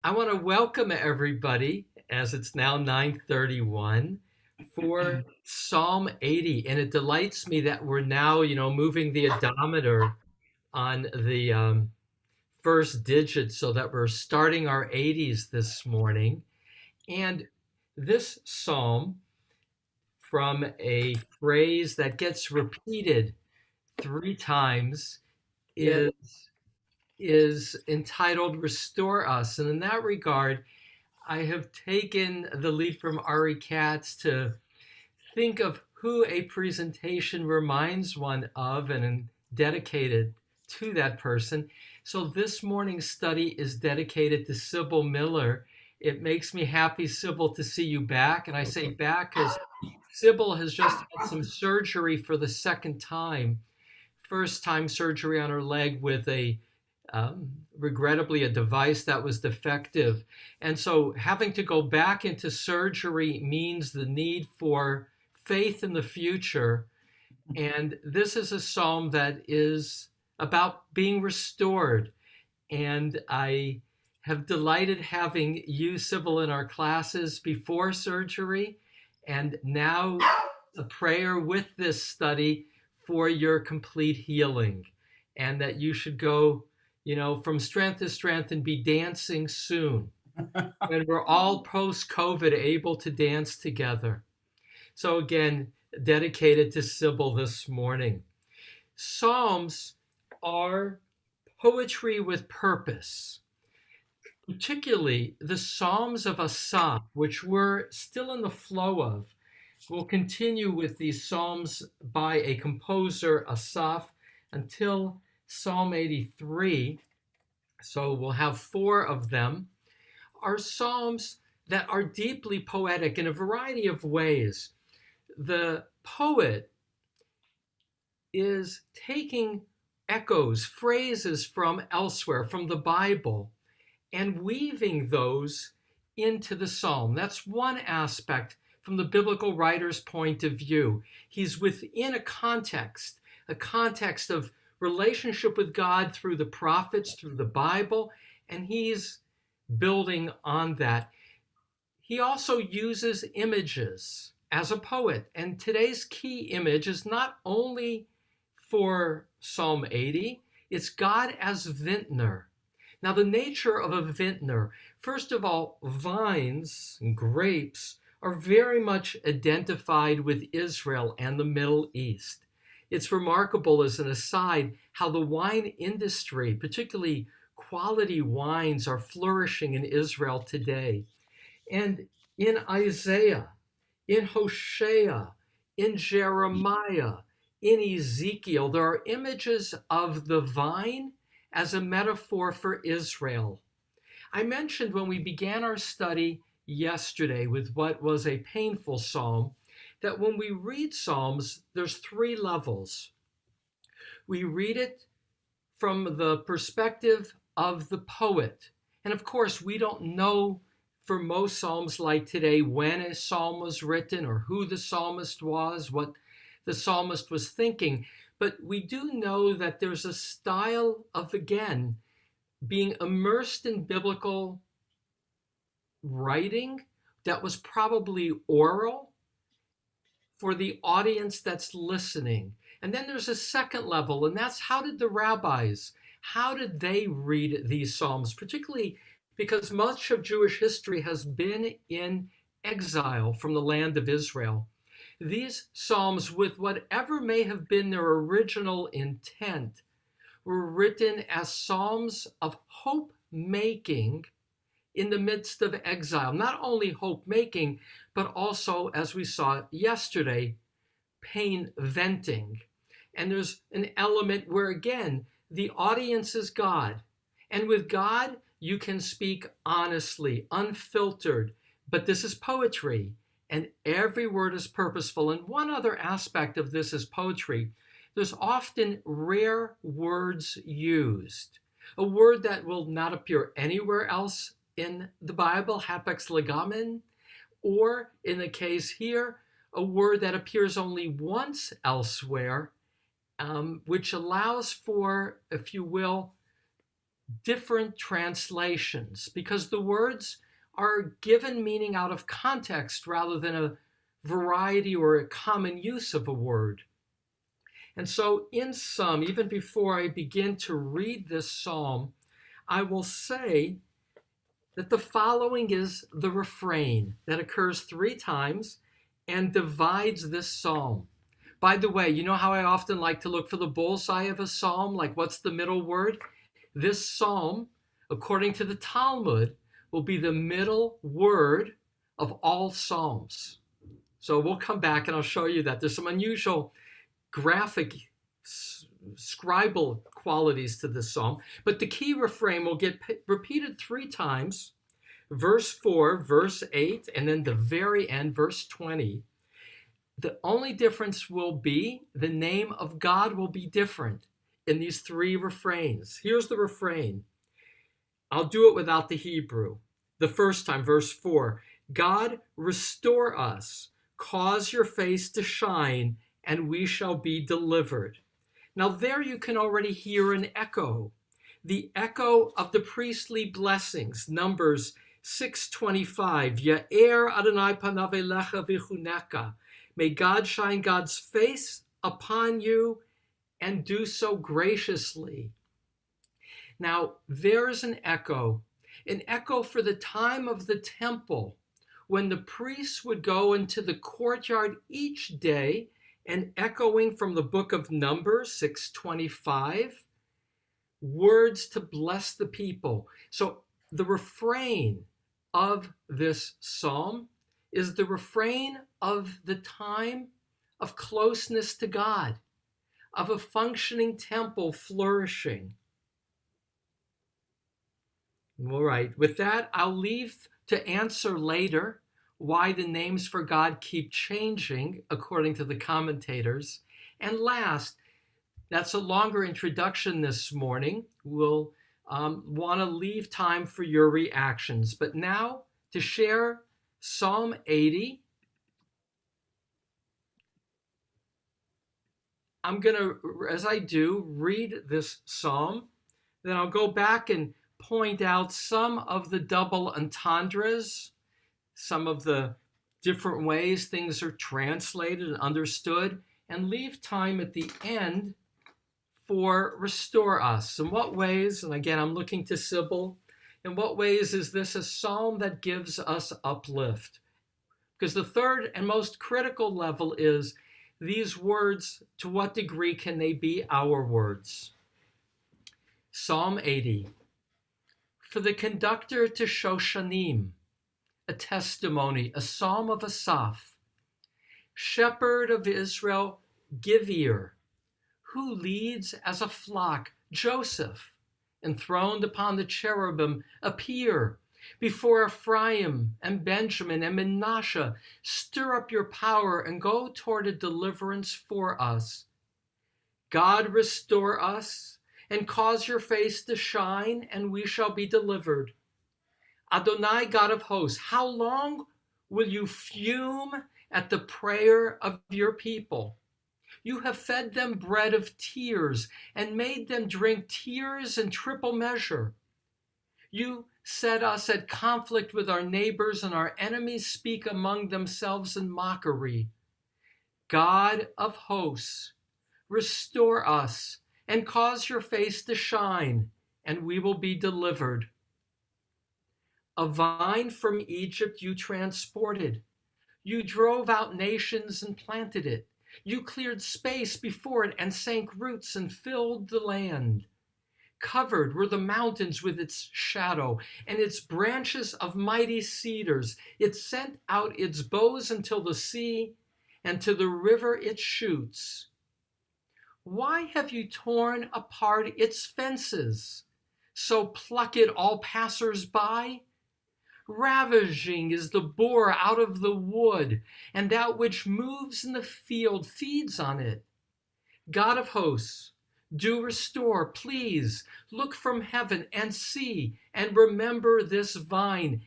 I want to welcome everybody as it's now 9:31 for Psalm 80. And it delights me that we're now, moving the odometer on the first digit so that we're starting our 80s this morning. And this psalm, from a phrase that gets repeated three times, Yeah. is is entitled Restore Us. And in that regard, I have taken the lead from Ari Katz to think of who a presentation reminds one of and dedicated to that person. So this morning's study is dedicated to Sybil Miller. It makes me happy, Sybil, to see you back. And I say back because Sybil has just had some surgery for the second time. First time surgery on her leg with regrettably a device that was defective. And so having to go back into surgery means the need for faith in the future. And this is a psalm that is about being restored. And I have delighted having you, Sybil, in our classes before surgery, and now a prayer with this study for your complete healing, and that you should go, from strength to strength and be dancing soon when we're all post COVID able to dance together. So, again, dedicated to Sybil this morning. Psalms are poetry with purpose, particularly the Psalms of Asaph, which we're still in the flow of. We'll continue with these Psalms by a composer, Asaph, until Psalm 83. So we'll have four of them. Are Psalms that are deeply poetic in a variety of ways. The poet is taking echoes, phrases from elsewhere, from the Bible, and weaving those into the psalm. That's one aspect from the biblical writer's point of view. He's within a context of relationship with God through the prophets, through the Bible, and he's building on that. He also uses images as a poet, and today's key image is not only for Psalm 80, it's God as vintner. Now, the nature of a vintner, first of all, vines and grapes are very much identified with Israel and the Middle East. It's remarkable, as an aside, how the wine industry, particularly quality wines, are flourishing in Israel today. And in Isaiah, in Hosea, in Jeremiah, in Ezekiel, there are images of the vine as a metaphor for Israel. I mentioned when we began our study yesterday with what was a painful psalm that when we read Psalms, there's three levels. We read it from the perspective of the poet. And of course, we don't know for most Psalms like today when a psalm was written or who the psalmist was, what the psalmist was thinking. But we do know that there's a style of, again, being immersed in biblical writing that was probably oral for the audience that's listening. And then there's a second level, and that's how did the rabbis, how did they read these psalms, particularly because much of Jewish history has been in exile from the land of Israel. These psalms, with whatever may have been their original intent, were written as psalms of hope making in the midst of exile. Not only hope making, but also, as we saw yesterday, pain venting. And there's an element where, again, the audience is God. And with God, you can speak honestly, unfiltered. But this is poetry, and every word is purposeful. And one other aspect of this is poetry. There's often rare words used. A word that will not appear anywhere else in the Bible, hapax legomen, or in the case here, a word that appears only once elsewhere, which allows for, if you will, different translations because the words are given meaning out of context rather than a variety or a common use of a word. And so, in sum, even before I begin to read this psalm, I will say that the following is the refrain that occurs 3 times and divides this psalm. By the way, you know how I often like to look for the bullseye of a psalm? Like, what's the middle word? This psalm, according to the Talmud, will be the middle word of all psalms. So we'll come back and I'll show you that. There's some unusual graphic, scribal qualities to this psalm. But the key refrain will get repeated 3 times. Verse 4, verse 8, and then the very end, verse 20. The only difference will be the name of God will be different in these 3 refrains. Here's the refrain. I'll do it without the Hebrew. The first time, verse 4, God, restore us, cause your face to shine, and we shall be delivered. Now there you can already hear an echo, the echo of the priestly blessings, Numbers 6:25, Ya'er Adonai panav elecha v'chuneka. May God shine God's face upon you and do so graciously. Now, there is an echo for the time of the temple, when the priests would go into the courtyard each day and echoing from the book of Numbers 6:25, words to bless the people. So the refrain of this psalm is the refrain of the time of closeness to God, of a functioning temple flourishing. All right, with that, I'll leave to answer later why the names for God keep changing according to the commentators. And last, that's a longer introduction this morning. We'll want to leave time for your reactions. But now to share Psalm 80, I'm going to, as I do, read this psalm. Then I'll go back and point out some of the double entendres, some of the different ways things are translated and understood, and leave time at the end for restore us. In what ways, and again, I'm looking to Sybil, in what ways is this a psalm that gives us uplift? Because the third and most critical level is these words, to what degree can they be our words? Psalm 80. For the conductor to Shoshanim, a testimony, a psalm of Asaph. Shepherd of Israel, give ear. Who leads as a flock, Joseph, enthroned upon the cherubim, appear. Before Ephraim and Benjamin and Manasseh, stir up your power and go toward a deliverance for us. God, restore us and cause your face to shine, and we shall be delivered. Adonai, God of hosts, how long will you fume at the prayer of your people? You have fed them bread of tears and made them drink tears in triple measure. You set us at conflict with our neighbors, and our enemies speak among themselves in mockery. God of hosts, restore us and cause your face to shine, and we will be delivered. A vine from Egypt you transported. You drove out nations and planted it. You cleared space before it and sank roots and filled the land. Covered were the mountains with its shadow, and its branches of mighty cedars. It sent out its boughs until the sea, and to the river its shoots. Why have you torn apart its fences? So pluck it all passers-by? Ravaging is the boar out of the wood, and that which moves in the field feeds on it. God of hosts, do restore, please. Look from heaven and see, and remember this vine,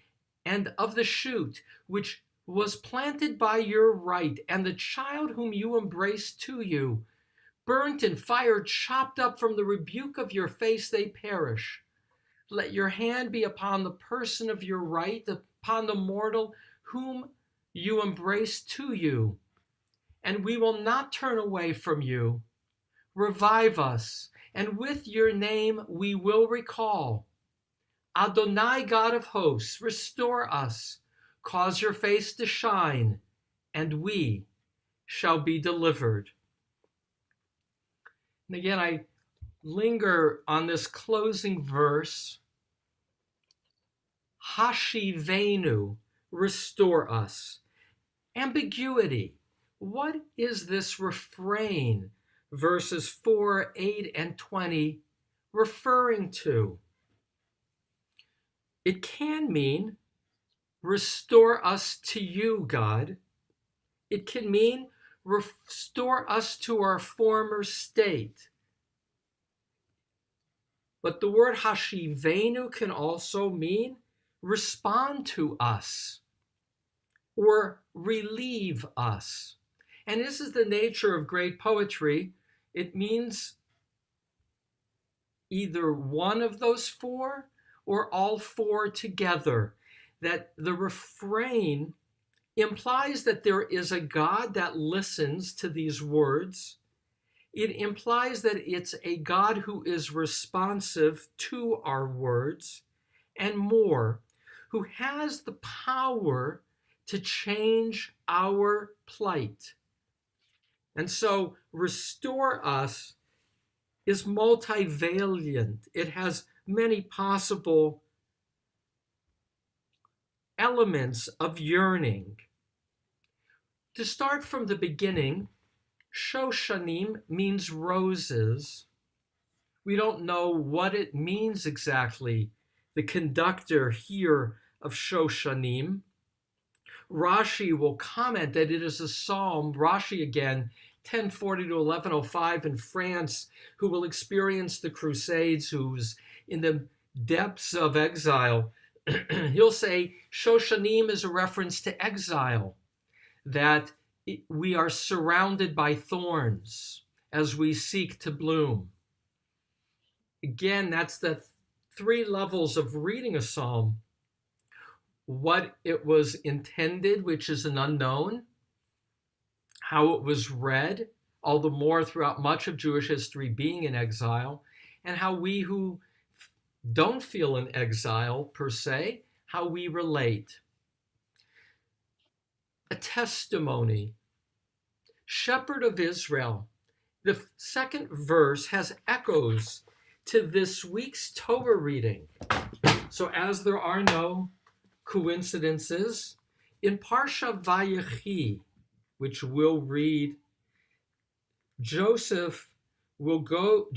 and of the shoot, which was planted by your right, and the child whom you embraced to you. Burnt in fire, chopped up from the rebuke of your face, they perish. Let your hand be upon the person of your right, upon the mortal whom you embrace to you, and we will not turn away from you. Revive us, and with your name we will recall. Adonai, God of hosts, restore us. Cause your face to shine, and we shall be delivered. And again, I linger on this closing verse. Hashivenu, restore us. Ambiguity. What is this refrain, verses 4, 8, and 20, referring to? It can mean restore us to you, God. It can mean restore us to our former state. But the word hashivenu can also mean respond to us or relieve us. And this is the nature of great poetry. It means either one of those four or all four together. That the refrain implies that there is a God that listens to these words. It implies that it's a God who is responsive to our words, and more, who has the power to change our plight. And so, restore us is multivalent. It has many possible elements of yearning. To start from the beginning, Shoshanim means roses. We don't know what it means exactly, the conductor here of Shoshanim. Rashi will comment that it is a psalm, Rashi again, 1040 to 1105 in France, who will experience the Crusades, who's in the depths of exile. He'll say Shoshanim is a reference to exile, that we are surrounded by thorns as we seek to bloom. Again, that's the three levels of reading a psalm. What it was intended, which is an unknown, how it was read, all the more throughout much of Jewish history being in exile, and how we who don't feel in exile per se, how we relate. A testimony. Shepherd of Israel. The second verse has echoes to this week's Torah reading. So as there are no coincidences, in Parsha Vayechi, which we'll read, Jacob will go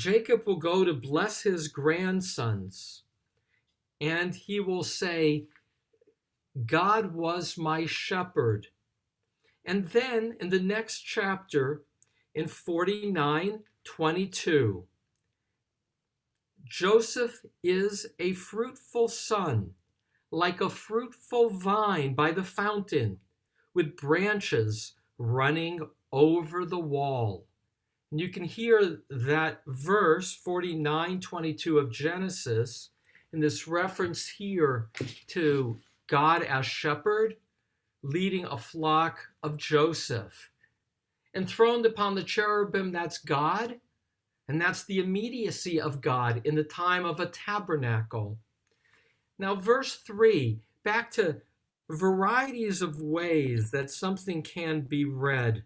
to bless his grandsons, and he will say, God was my shepherd. And then in the next chapter, in 49:22, Joseph is a fruitful son, like a fruitful vine by the fountain, with branches running over the wall. And you can hear that verse, 49:22 of Genesis, in this reference here to God as shepherd, leading a flock of Joseph. Enthroned upon the cherubim, that's God, and that's the immediacy of God in the time of a tabernacle. Now, verse 3, back to varieties of ways that something can be read.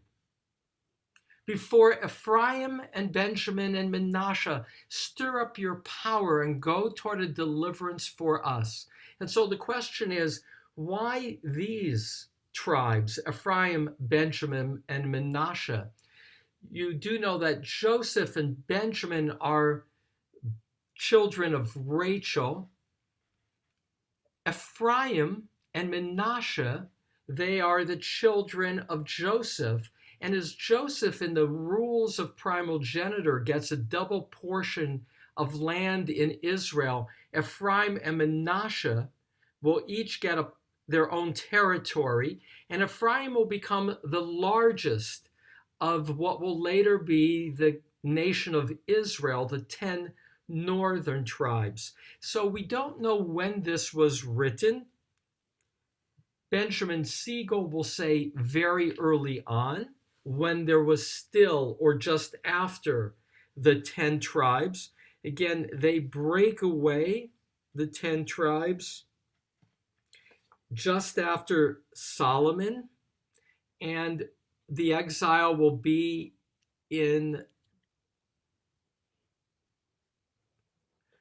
Before Ephraim and Benjamin and Manasseh, stir up your power and go toward a deliverance for us. And so the question is, why these tribes, Ephraim, Benjamin, and Manasseh? You do know that Joseph and Benjamin are children of Rachel. Ephraim and Manasseh, they are the children of Joseph. And as Joseph, in the rules of primogeniture, gets a double portion of land in Israel, Ephraim and Manasseh will each get their own territory, and Ephraim will become the largest of what will later be the nation of Israel, the 10 northern tribes. So we don't know when this was written. Benjamin Siegel will say very early on, when there was still or just after the 10 tribes. Again, they break away, the 10 tribes, just after Solomon, and the exile will be in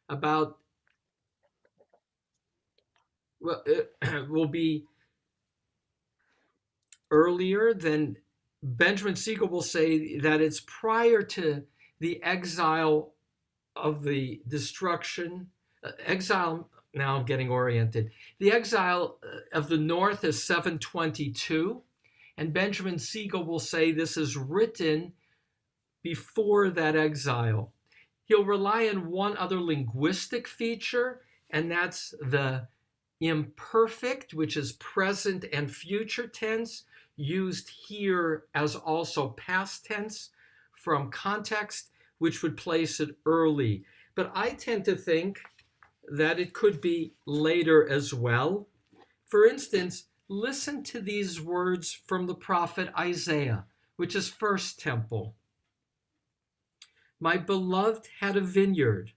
about, well, it will be earlier than, Benjamin Siegel will say that it's prior to the exile of the destruction, exile, now I'm getting oriented. The exile of the north is 722, and Benjamin Siegel will say this is written before that exile. He'll rely on one other linguistic feature, and that's the imperfect, which is present and future tense, used here as also past tense from context, which would place it early. But I tend to think that it could be later as well. For instance, listen to these words from the prophet Isaiah, which is First Temple. My beloved had a vineyard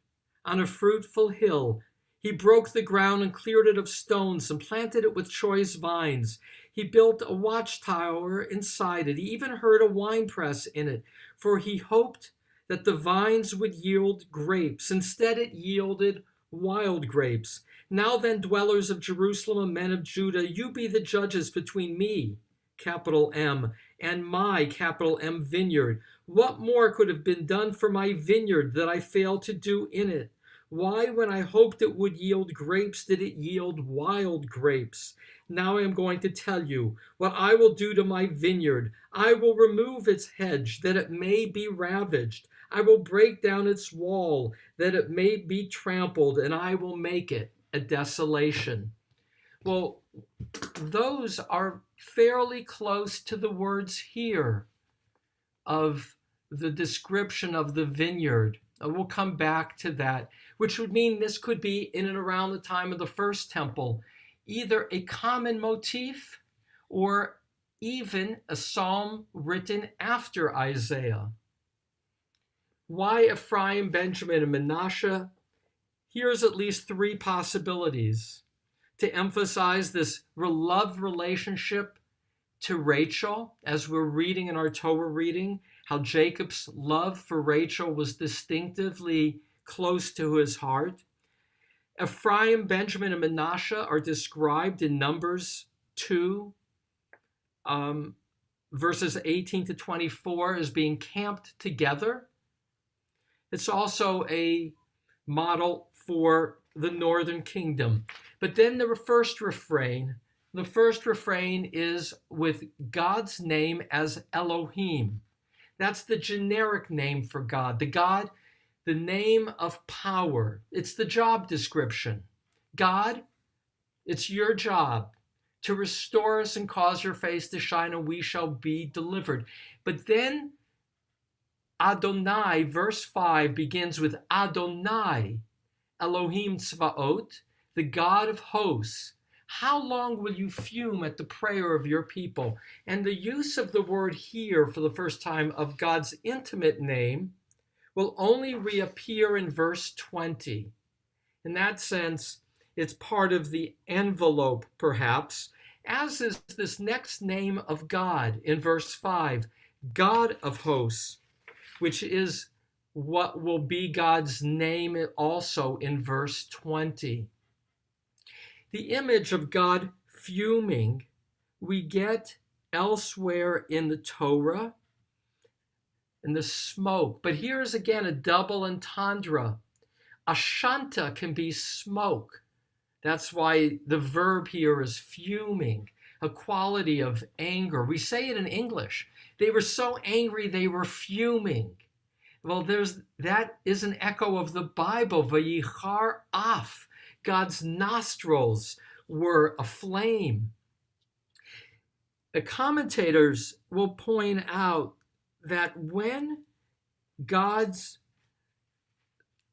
on a fruitful hill. He broke the ground and cleared it of stones and planted it with choice vines. He built a watchtower inside it. He even heard a winepress in it, for he hoped that the vines would yield grapes. Instead, it yielded wild grapes. Now then, dwellers of Jerusalem and men of Judah, you be the judges between me, capital M, and my, capital M, vineyard. What more could have been done for my vineyard that I failed to do in it? Why, when I hoped it would yield grapes, did it yield wild grapes? Now I am going to tell you what I will do to my vineyard. I will remove its hedge, that it may be ravaged. I will break down its wall, that it may be trampled, and I will make it a desolation. Well, those are fairly close to the words here of the description of the vineyard. We'll come back to that, which would mean this could be in and around the time of the First Temple, either a common motif or even a psalm written after Isaiah. Why Ephraim, Benjamin, and Manasseh? Here's at least three possibilities to emphasize this love relationship to Rachel, as we're reading in our Torah reading, how Jacob's love for Rachel was distinctively close to his heart. Ephraim, Benjamin, and Manasseh are described in Numbers 2, verses 18 to 24, as being camped together. It's also a model for the northern kingdom. But then the first refrain is with God's name as Elohim. That's the generic name for God. The name of power. It's the job description. God, it's your job to restore us and cause your face to shine, and we shall be delivered. But then Adonai, verse 5, begins with Adonai, Elohim Tzvaot, the God of hosts. How long will you fume at the prayer of your people? And the use of the word here for the first time of God's intimate name will only reappear in verse 20. In that sense, it's part of the envelope, perhaps, as is this next name of God in verse 5, God of hosts, which is what will be God's name also in verse 20. The image of God fuming we get elsewhere in the Torah, in the smoke. But here's again a double entendre. Ashanta can be smoke. That's why the verb here is fuming, a quality of anger. We say it in English. They were so angry they were fuming. Well, that is an echo of the Bible. Vayichar af. God's nostrils were aflame. The commentators will point out that when God's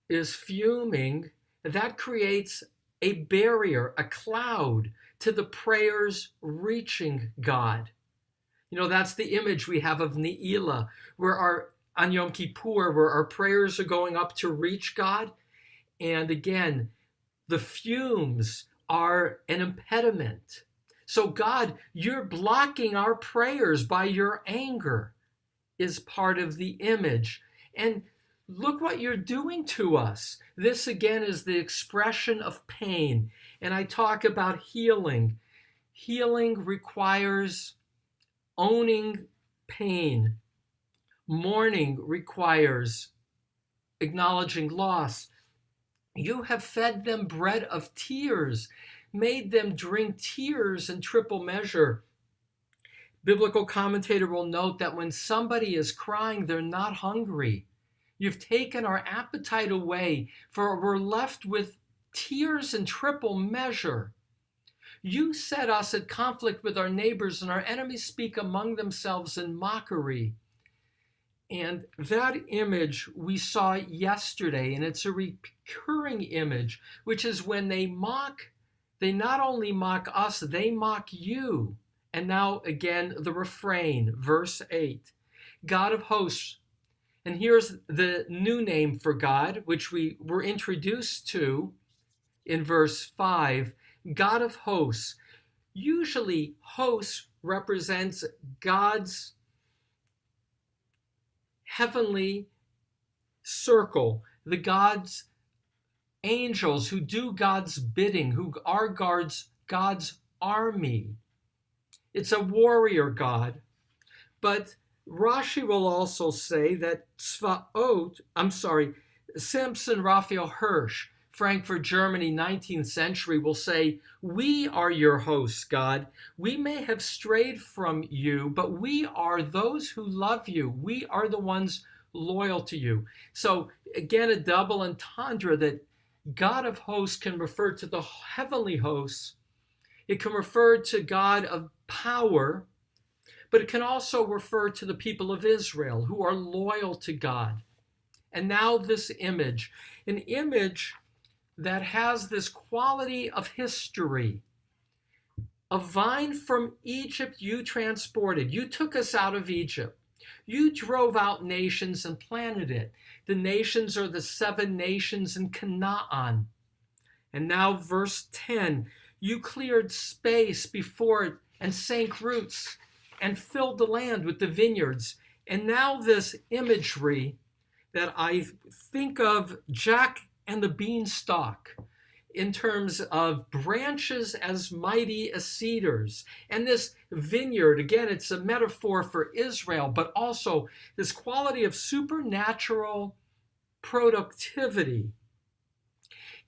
is fuming, that creates a barrier, a cloud to the prayers reaching God. You know, that's the image we have of Ne'ilah, on Yom Kippur, where our prayers are going up to reach God. And again, the fumes are an impediment. So God, you're blocking our prayers by your anger, is part of the image. And look what you're doing to us. This again is the expression of pain. And I talk about healing. Healing requires owning pain. Mourning requires acknowledging loss. You have fed them bread of tears, made them drink tears in triple measure. Biblical commentator will note that when somebody is crying, they're not hungry. You've taken our appetite away, for we're left with tears in triple measure. You set us at conflict with our neighbors, and our enemies speak among themselves in mockery. And that image we saw yesterday, and it's a recurring image, which is when they not only mock us, they mock you. And now again, the refrain, verse 8, God of hosts. And here's the new name for God, which we were introduced to in verse 5, God of hosts. Usually, hosts represents God's heavenly circle, the God's angels who do God's bidding, who are God's army. It's a warrior God. But Rashi will also say that Samson Raphael Hirsch, Frankfurt, Germany, 19th century, will say, we are your hosts, God. We may have strayed from you, but we are those who love you. We are the ones loyal to you. So again, a double entendre that God of hosts can refer to the heavenly hosts. It can refer to God of power, but it can also refer to the people of Israel who are loyal to God. And now this image, an image that has this quality of history. A vine from Egypt you transported. You took us out of Egypt. You drove out nations and planted it. The nations are the 7 nations in Canaan. And now verse 10, you cleared space before it and sank roots and filled the land with the vineyards. And now this imagery that I think of Jack and the beanstalk in terms of branches as mighty as cedars. And this vineyard, again, it's a metaphor for Israel, but also this quality of supernatural productivity.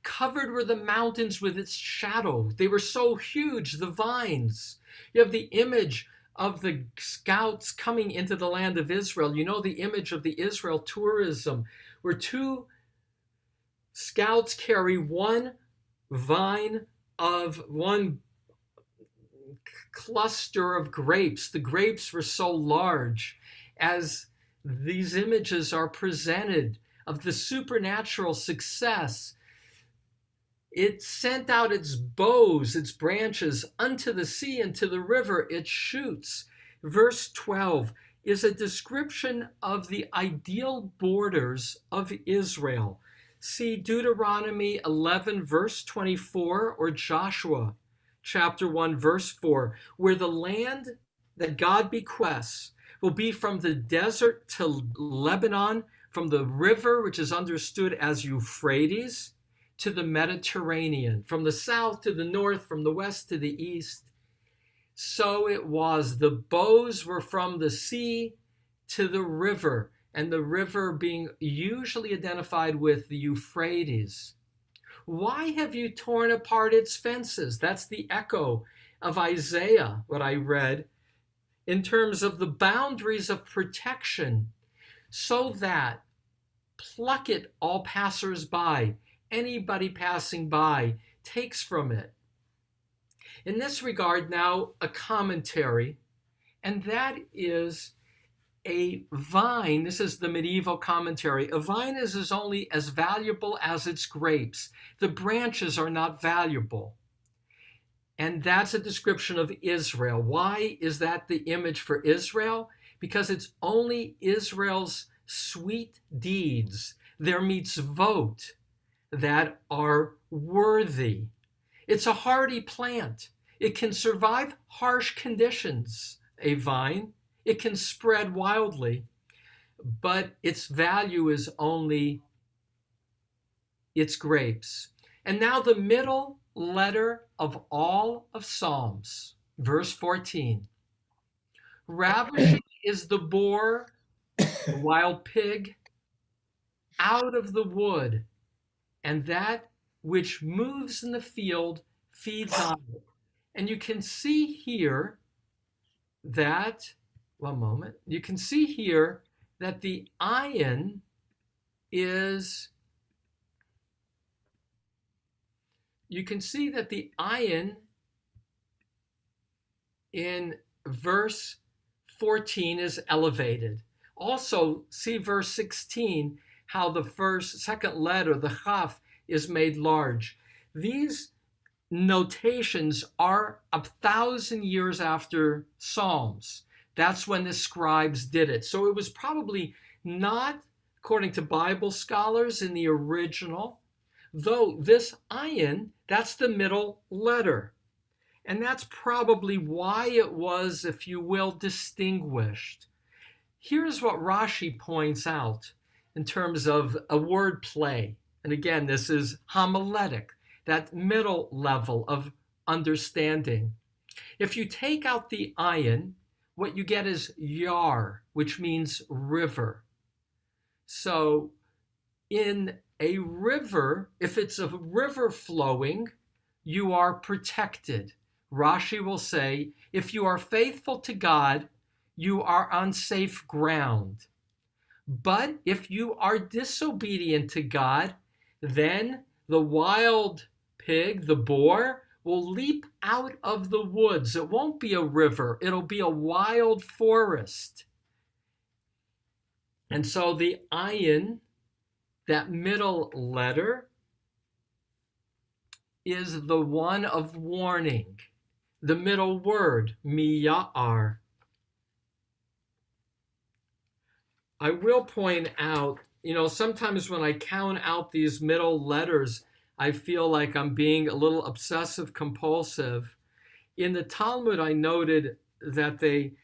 Covered were the mountains with its shadow. They were so huge, the vines. You have the image of the scouts coming into the land of Israel. You know the image of the Israel tourism, where 2 scouts carry one vine of one cluster of grapes. The grapes were so large. As these images are presented of the supernatural success, it sent out its boughs, its branches, unto the sea and to the river, its shoots. Verse 12 is a description of the ideal borders of Israel. See Deuteronomy 11, verse 24, or Joshua chapter 1, verse 4, where the land that God bequests will be from the desert to Lebanon, from the river, which is understood as Euphrates, to the Mediterranean, from the south to the north, from the west to the east. So it was. The boughs were from the sea to the river, and the river being usually identified with the Euphrates. Why have you torn apart its fences? That's the echo of Isaiah, what I read, in terms of the boundaries of protection, so that pluck it all passers-by, anybody passing by takes from it. In this regard, now a commentary, and that is a vine, this is the medieval commentary, a vine is only as valuable as its grapes. The branches are not valuable. And that's a description of Israel. Why is that the image for Israel? Because it's only Israel's sweet deeds, their mitzvot, that are worthy. It's a hardy plant. It can survive harsh conditions, a vine. It can spread wildly, but its value is only its grapes. And now the middle letter of all of Psalms, verse 14. Ravishing is the boar, the wild pig, out of the wood, and that which moves in the field feeds on it. And you can see here that, one moment, you can see here that the ayin is, you can see that the ayin in verse 14 is elevated. Also, see verse 16, how the second letter, the chaf, is made large. These notations are 1,000 years after Psalms. That's when the scribes did it. So it was probably not, according to Bible scholars, in the original, though this ayin, that's the middle letter. And that's probably why it was, if you will, distinguished. Here's what Rashi points out in terms of a word play. And again, this is homiletic, that middle level of understanding. If you take out the ayin, what you get is yar, which means river. So in a river, if it's a river flowing, you are protected. Rashi will say, if you are faithful to God, you are on safe ground. But if you are disobedient to God, then the wild pig, the boar, will leap out of the woods. It won't be a river, it'll be a wild forest. And so the ayin, that middle letter, is the one of warning. The middle word, miya'ar. I will point out, sometimes when I count out these middle letters, I feel like I'm being a little obsessive compulsive. In the Talmud, I noted that they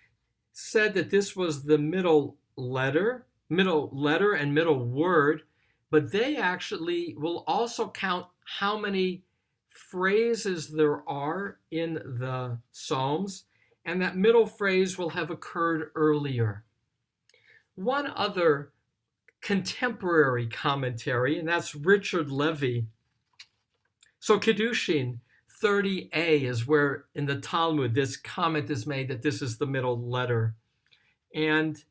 said that this was the middle letter and middle word, but they actually will also count how many phrases there are in the Psalms, and that middle phrase will have occurred earlier. One other contemporary commentary, and that's Richard Levy. So Kedushin 30a is where in the Talmud this comment is made that this is the middle letter. And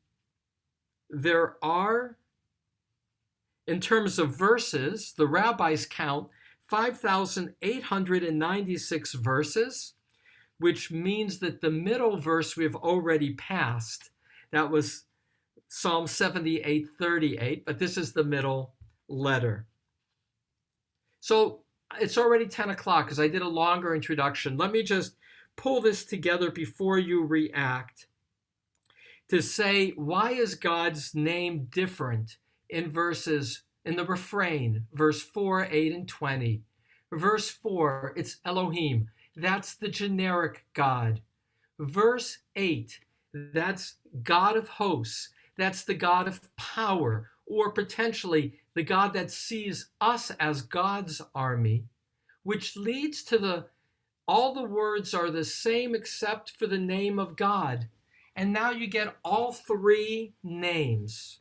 there are, in terms of verses, the rabbis count 5,896 verses, which means that the middle verse we've already passed. That was Psalm 78:38, but this is the middle letter. So it's already 10 o'clock because I did a longer introduction. Let me just pull this together before you react to say, why is God's name different in the refrain, verse 4, 8, and 20. Verse 4, it's Elohim. That's the generic God. Verse 8, that's God of hosts. That's the God of power, or potentially the God that sees us as God's army, which leads to all the words are the same except for the name of God. And now you get all three names.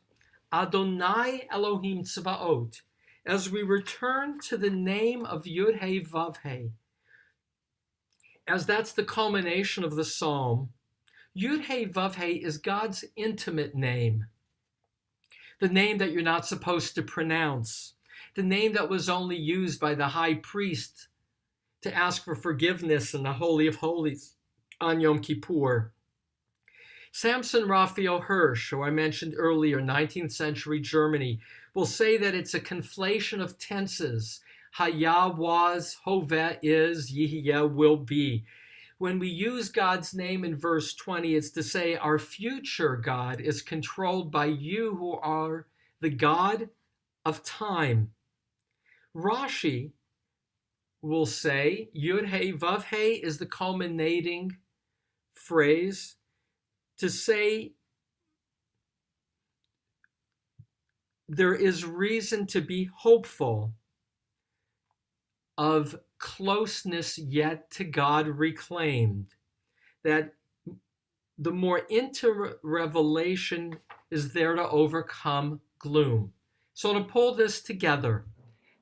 Adonai Elohim Tzvaot. As we return to the name of Yud-Heh Vav-Heh, as that's the culmination of the psalm, Yud-Heh Vav-Heh is God's intimate name. The name that you're not supposed to pronounce. The name that was only used by the high priest to ask for forgiveness in the Holy of Holies on Yom Kippur. Samson Raphael Hirsch, who I mentioned earlier, 19th century Germany, will say that it's a conflation of tenses. Haya was, Hoveh is, Yihya will be. When we use God's name in verse 20, it's to say our future God is controlled by you who are the God of time. Rashi will say Yud He Vav He is the culminating phrase to say there is reason to be hopeful of closeness yet to God reclaimed, that the more intimate revelation is there to overcome gloom. So to pull this together,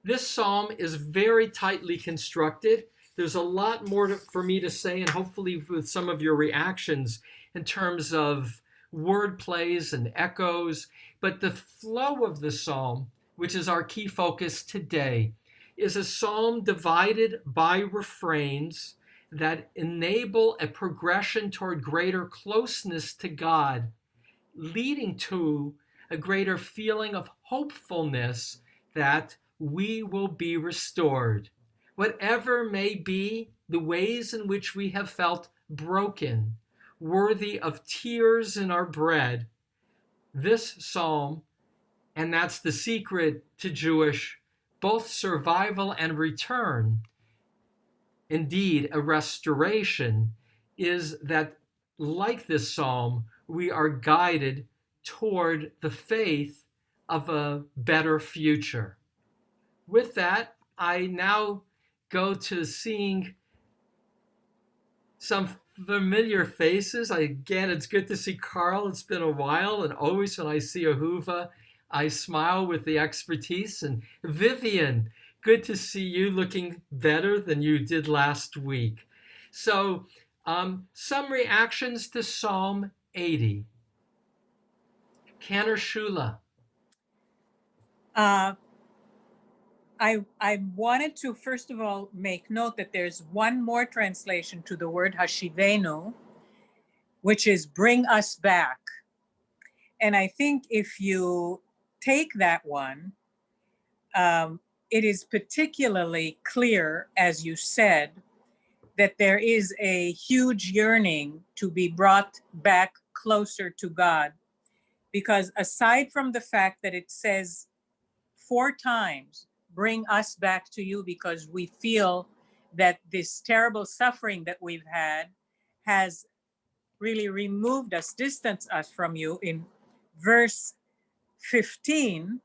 this psalm is very tightly constructed. There's a lot more for me to say, and hopefully with some of your reactions in terms of word plays and echoes. But the flow of the psalm, which is our key focus today, is a psalm divided by refrains that enable a progression toward greater closeness to God, leading to a greater feeling of hopefulness that we will be restored. Whatever may be the ways in which we have felt broken, worthy of tears in our bread, this psalm, and that's the secret to Jewish both survival and return, indeed a restoration, is that like this psalm, we are guided toward the faith of a better future. With that, I now go to seeing some familiar faces. Again, it's good to see Carl. It's been a while, and always when I see Ahuva, I smile with the expertise. And Vivian, good to see you looking better than you did last week. So, some reactions to Psalm 80. Canner Shula. I wanted to, first of all, make note that there's one more translation to the word Hashivenu, which is bring us back. And I think if you take that one, it is particularly clear, as you said, that there is a huge yearning to be brought back closer to God. Because aside from the fact that it says 4 times, bring us back to you, because we feel that this terrible suffering that we've had has really removed us, distanced us from you. In verse 15,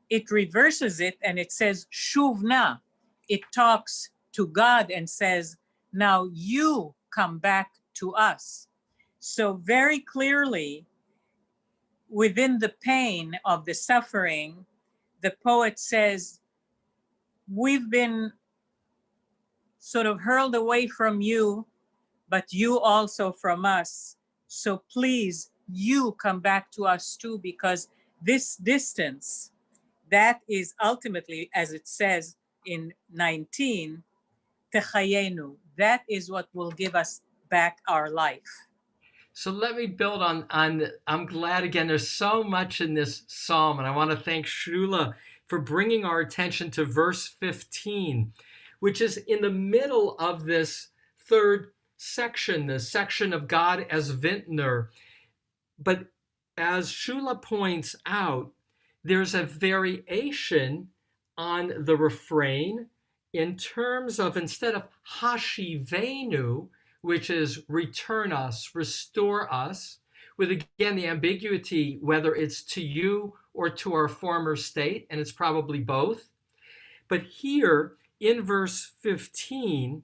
it reverses it and it says, Shuvna. It talks to God and says, now you come back to us. So very clearly, within the pain of the suffering, the poet says, we've been sort of hurled away from you, but you also from us. So please, you come back to us too, because this distance, that is ultimately, as it says in 19, techayenu, that is what will give us back our life. So let me build on I'm glad, again, there's so much in this psalm, and I want to thank Shula for bringing our attention to verse 15, which is in the middle of this third section, the section of God as vintner. But as Shula points out, there's a variation on the refrain in terms of, instead of hashivenu, which is return us, restore us, with again the ambiguity whether it's to you or to our former state, and it's probably both. But here in verse 15,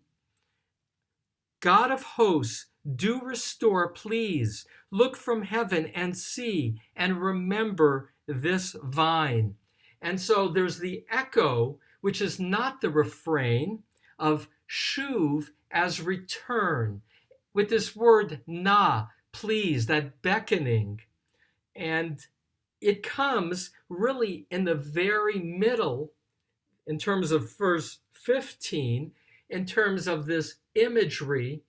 God of hosts, do restore, please. Look from heaven and see and remember this vine. And so there's the echo, which is not the refrain, of shuv as return, with this word na, please, that beckoning. And it comes really in the very middle, in terms of verse 15, in terms of this imagery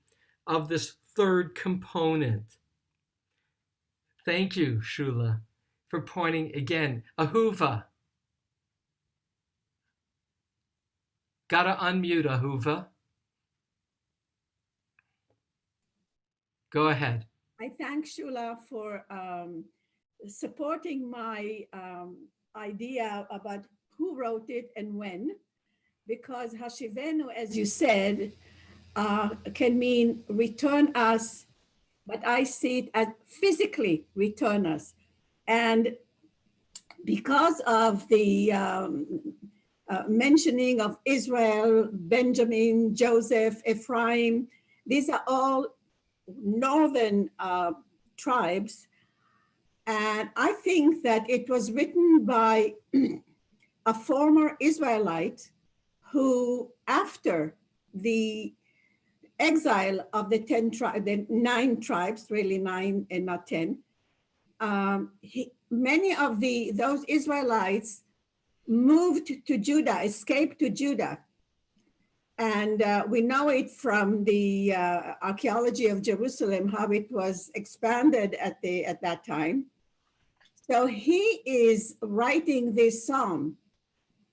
of this third component. Thank you, Shula, for pointing again. Ahuva. Gotta unmute, Ahuva. Go ahead. I thank Shula for supporting my idea about who wrote it and when, because Hashivenu, as you said, can mean return us, but I see it as physically return us. And because of the mentioning of Israel, Benjamin, Joseph, Ephraim, these are all northern tribes. And I think that it was written by a former Israelite who, after the exile of the 9 tribes, really 9 and not 10, many of those Israelites moved to Judah, escaped to Judah. And we know it from the archaeology of Jerusalem, how it was expanded at that time. So he is writing this psalm,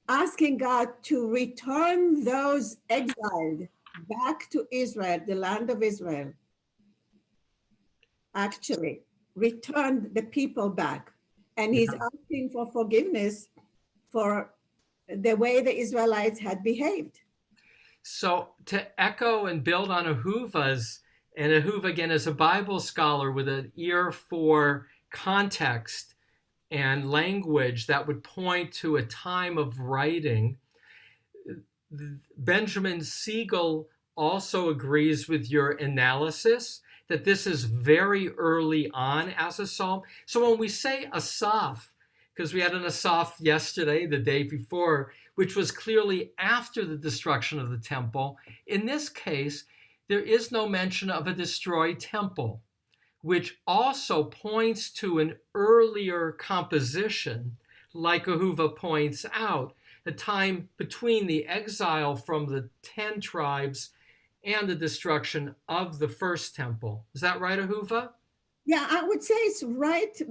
asking God to return those exiled back to Israel, the land of Israel. Actually, return the people back. And he's asking for forgiveness for the way the Israelites had behaved. So to echo and build on Ahuva's, and Ahuva again is a Bible scholar with an ear for context and language that would point to a time of writing. Benjamin Siegel also agrees with your analysis that this is very early on as a psalm. So when we say Asaph, because we had an Asaph yesterday, the day before, which was clearly after the destruction of the temple, in this case, there is no mention of a destroyed temple, which also points to an earlier composition, like Ahuva points out, a time between the exile from the 10 tribes and the destruction of the first temple. Is that right, Ahuva? Yeah, I would say it's right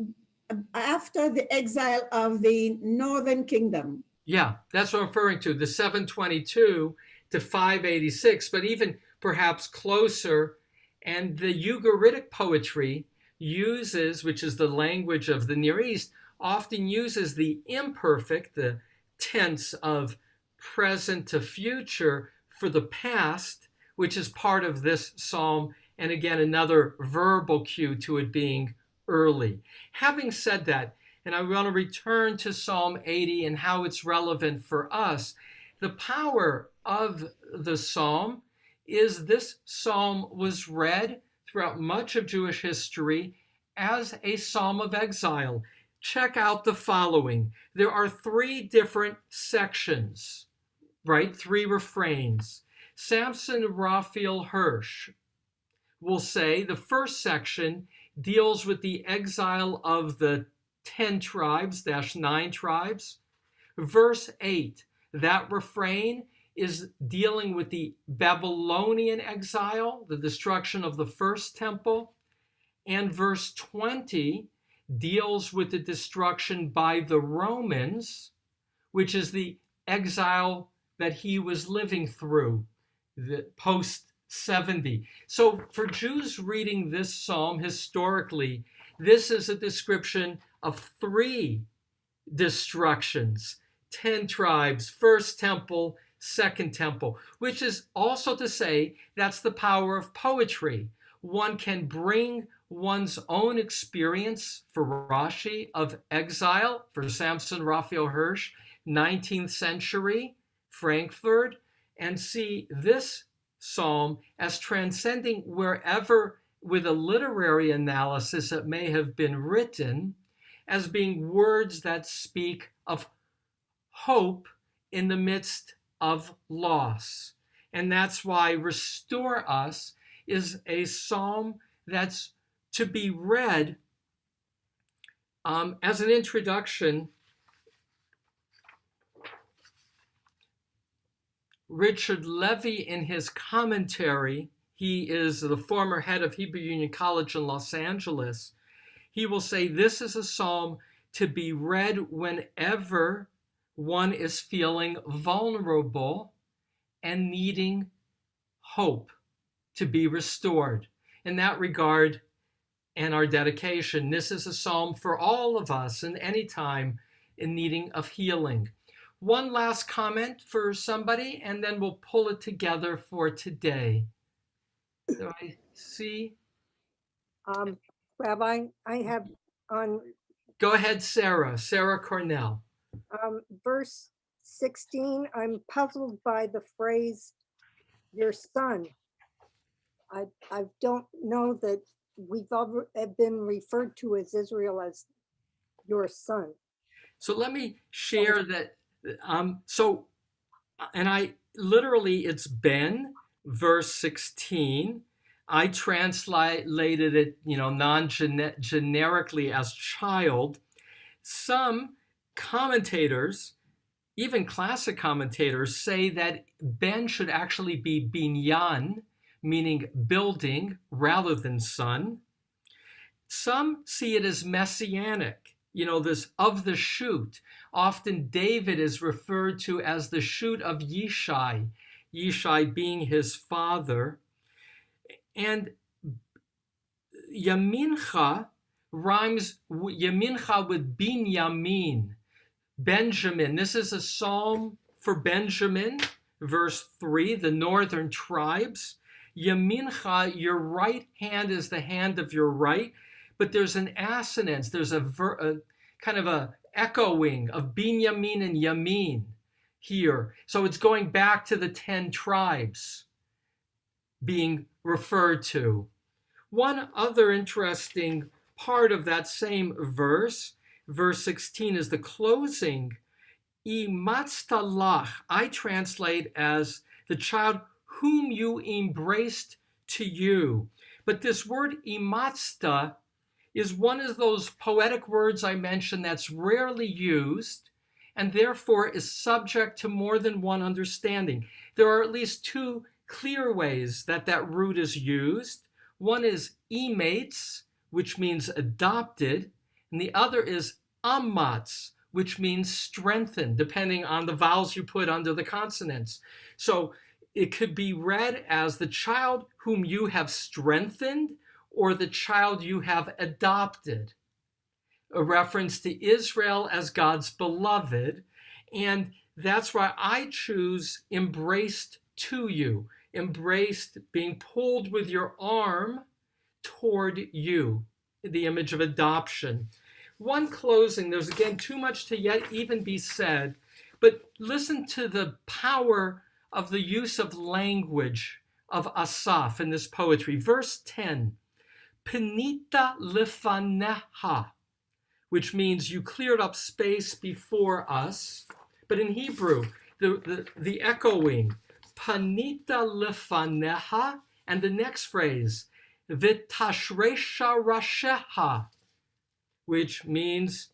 after the exile of the northern kingdom. Yeah, that's what I'm referring to, the 722 to 586, but even perhaps closer. And the Ugaritic poetry uses, which is the language of the Near East, often uses the imperfect, the tense of present to future for the past, which is part of this psalm. And again, another verbal cue to it being early. Having said that, and I want to return to Psalm 80 and how it's relevant for us, the power of the psalm is this psalm was read throughout much of Jewish history as a psalm of exile. Check out the following. There are 3 different sections, right? 3 refrains. Samson Raphael Hirsch will say the first section deals with the exile of the 10 tribes, 9 tribes. Verse 8, that refrain is dealing with the Babylonian exile, the destruction of the first temple. And verse 20 deals with the destruction by the Romans, which is the exile that he was living through, the post 70. So for Jews reading this psalm historically, this is a description of 3 destructions, 10 tribes, first temple, second temple, which is also to say that's the power of poetry. One can bring one's own experience, for Rashi, of exile, for Samson Raphael Hirsch, 19th century, Frankfurt, and see this psalm as transcending wherever, with a literary analysis, it may have been written, as being words that speak of hope in the midst of loss. And that's why Restore Us is a psalm that's to be read as an introduction. Richard Levy, in his commentary, he is the former head of Hebrew Union College in Los Angeles, he will say this is a psalm to be read whenever one is feeling vulnerable and needing hope to be restored. In that regard, and our dedication, this is a psalm for all of us in any time in needing of healing. One last comment for somebody, and then we'll pull it together for today. Do I see? Rabbi, I have on Go ahead, Sarah Cornell. verse 16, I'm puzzled by the phrase, your son. I don't know that we've ever been referred to as Israel as your son. So let me share that. And I literally, it's Ben, verse 16. I translated it, non-generically as child. Some commentators, even classic commentators, say that Ben should actually be binyan, meaning building, rather than son. Some see it as messianic, this of the shoot. Often David is referred to as the shoot of Yishai, Yishai being his father. And Yamincha rhymes Yamincha with Binyamin, Benjamin. This is a psalm for Benjamin, verse 3, the northern tribes. Yamincha, your right hand is the hand of your right, but there's an assonance, there's a kind of a echoing of Binyamin and Yamin here. So it's going back to the 10 tribes being referred to. One other interesting part of that same verse, verse 16, is the closing. Imatzta lach, I translate as the child whom you embraced to you. But this word imatzta is one of those poetic words I mentioned that's rarely used and therefore is subject to more than one understanding. There are at least two clear ways that that root is used. One is imates, which means adopted, and the other is amatz, which means strengthened, depending on the vowels you put under the consonants. So it could be read as the child whom you have strengthened or the child you have adopted, a reference to Israel as God's beloved. And that's why I choose embraced to you, embraced, being pulled with your arm toward you, the image of adoption. One closing, there's again too much to yet even be said, but listen to the power of the use of language of Asaph in this poetry. Verse 10, Penita lefaneha, which means you cleared up space before us. But in Hebrew, the echoing, Panita lefaneha, and the next phrase, Vitashresha rasheha, which means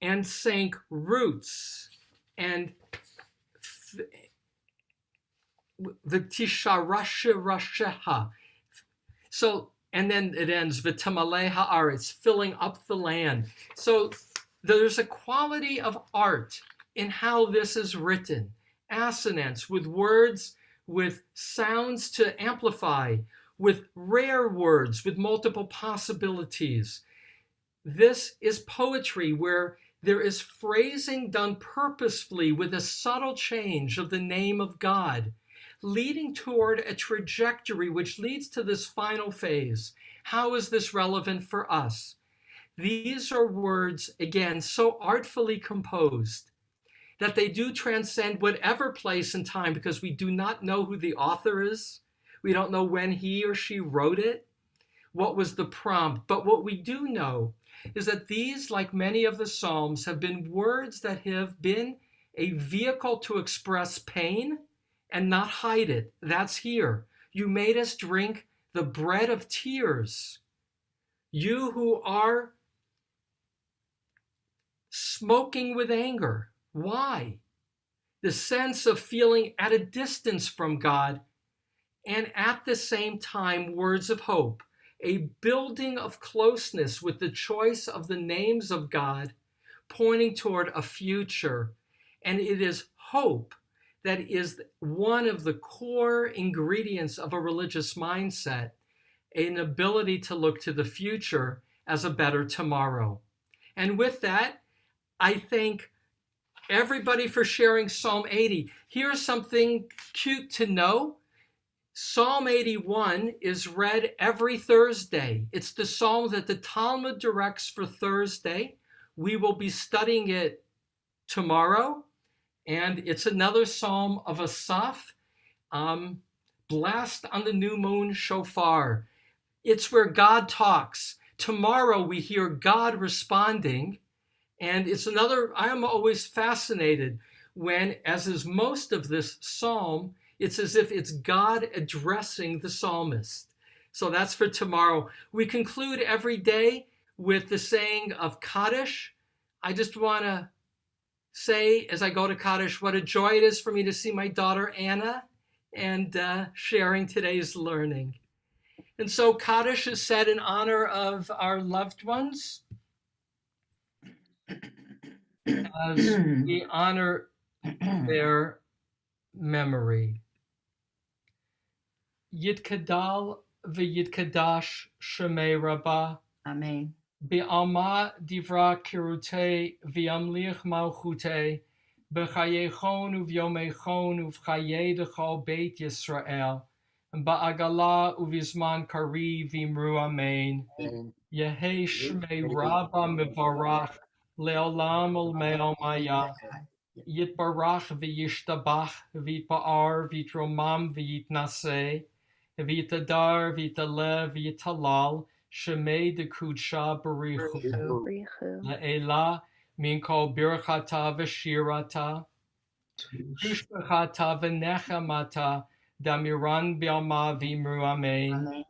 and sank roots, and Vitisharasha rasheha. So, and then it ends, Vitamale haaretz, filling up the land. So there's a quality of art in how this is written. Assonance, with words, with sounds to amplify, with rare words, with multiple possibilities. This is poetry where there is phrasing done purposefully with a subtle change of the name of God, leading toward a trajectory which leads to this final phase. How is this relevant for us? These are words, again, so artfully composed that they do transcend whatever place and time, because we do not know who the author is. We don't know when he or she wrote it, what was the prompt. But what we do know is that these, like many of the Psalms, have been words that have been a vehicle to express pain and not hide it. That's here. You made us drink the bread of tears. You who are smoking with anger. Why? The sense of feeling at a distance from God, and at the same time, words of hope. a building of closeness with the choice of the names of God, pointing toward a future. And it is hope that is one of the core ingredients of a religious mindset, an ability to look to the future as a better tomorrow. And with that, I thank everybody for sharing Psalm 80. Here's something cute to know. Psalm 81 is read every Thursday. It's the psalm that the Talmud directs for Thursday. We will be studying it tomorrow, and it's another psalm of Asaph. Blast on the new moon shofar. It's where God talks. Tomorrow we hear God responding, and it's another, I am always fascinated when, as is most of this psalm, it's as if it's God addressing the psalmist. So that's for tomorrow. We conclude every day with the saying of Kaddish. I just want to say, as I go to Kaddish, what a joy it is for me to see my daughter Anna and sharing today's learning. And so Kaddish is said in honor of our loved ones as we honor their memory. Yitkadal v'yitkadash shemei Rabbah. Amen. Be'alma divra kirute v'yamlich malchute b'chayechon uv'yomechon uv'chayei dechol beit Yisrael ba'agala uv'izman kari v'imru amen. Yehei shmei Rabba mevarach le'olam olmei maya. Yitbarach v'yishtabach v'yitba'ar v'yitromam v'yitnaseh v'yitadar v'yitalev v'yitalal shemei dekudsha barichu le'ela min kol birchata v'shirata v'shbechata v'nechamata damiran b'alma v'imru amen. Amen.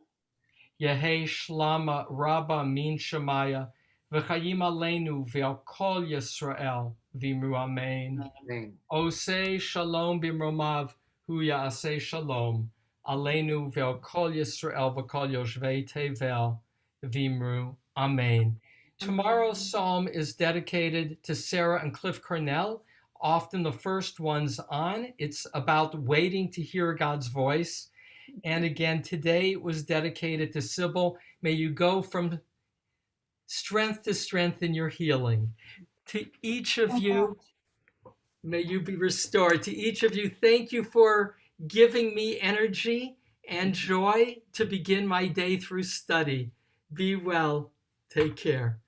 Yehei shlama rabba min shemaya v'chayim aleinu v'al kol Yisrael v'imru amen. Amen. Osei shalom b'mromav hu ya'aseh shalom aleinu v'al kol Yisrael v'kol yoshvei tevel v'imru amen. Tomorrow's psalm is dedicated to Sarah and Cliff Cornell, often the first ones on. It's about waiting to hear God's voice. And again, today it was dedicated to Sybil. May you go from strength to strength in your healing. To each of you, may you be restored. To each of you, thank you for giving me energy and joy to begin my day through study. Be well. Take care.